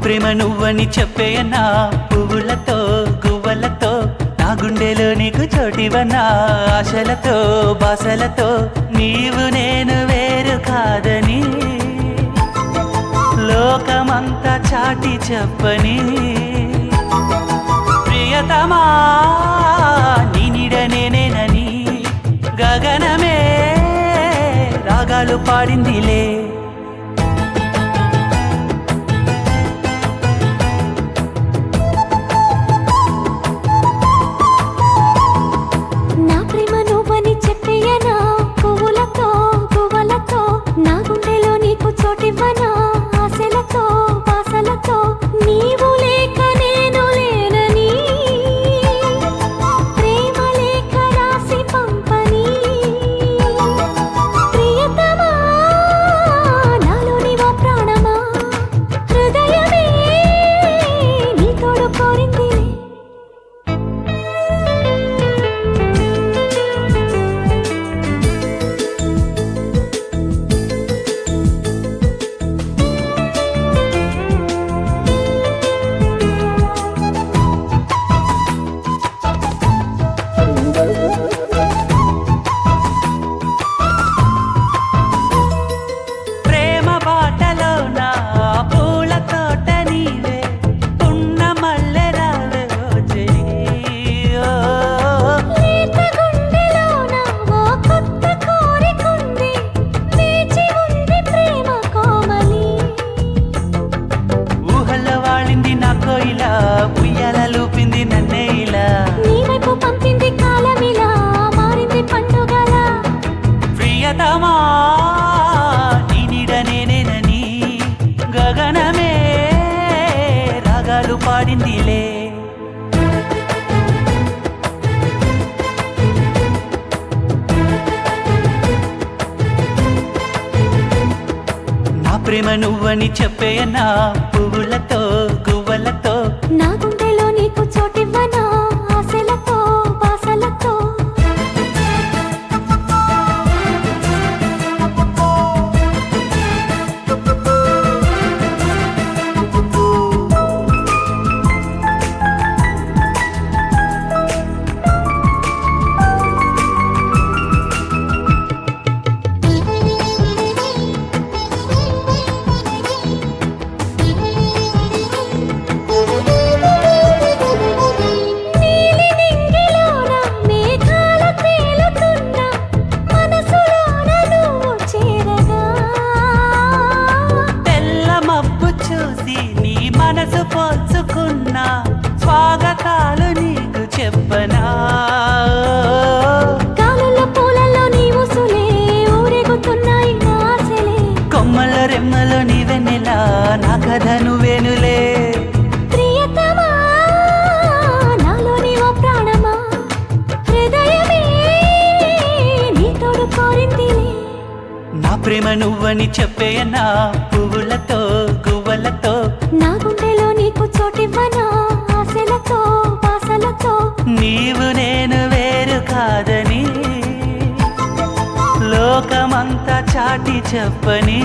ప్రేమ నువ్వని చెప్పేయన్నా పువ్వులతో గువ్వలతో నా గుండెలో నీకు చోటివన్నా ఆశలతో బాసలతో నీవు నేను వేరు కాదని లోకమంతా చాటి చెప్పని ప్రియతమా నీ నీడ నేనేనని గగనమే రాగాలు పాడిందిలే. చోటివ్వనా ఆశలతో బాసలతో నీవు లేక నేను లేనని ప్రేమ లేఖ రాసి పంపని ప్రియతమా నాలోని ఓ ప్రాణమా హృదయమే నీ తోడు కోరింది. ఉయ్యాలూపింది నన్నే ఇలా నీ వైపు పంపింది కాలమిలా మారింది పండుగల ప్రియతమా నీ నీడ నేనేనని గగనమే రాగాలు పాడిందిలే. నా ప్రేమ నువ్వని చెప్పేయన్నా పువ్వులతో గువ్వలతో నా గుండెలో నీకు చోటివ్వనా ఆశలతో బాసలతో మనసు పోల్చుకున్నా స్వాగతాలు నీకు చెప్పనా గాలుల పూలలో నీ ఊసులే ఊరేగుతున్నాయి నా ఆశలే కొమ్మల రెమ్మలో నీ వెన్నెలా నా కథ నువ్వేనులే. ప్రియతమా నాలోని ఓ ప్రాణమా హృదయమే నీ తోడు కోరిందిలే. నా ప్రేమ నువ్వని చెప్పేయన్నా పువ్వులతో గువ్వలతో నా గుండెలో నీకు చోటివ్వనా ఆశలతో బాసలతో నీవు నేను వేరు కాదని లోకమంతా చాటి చెప్పని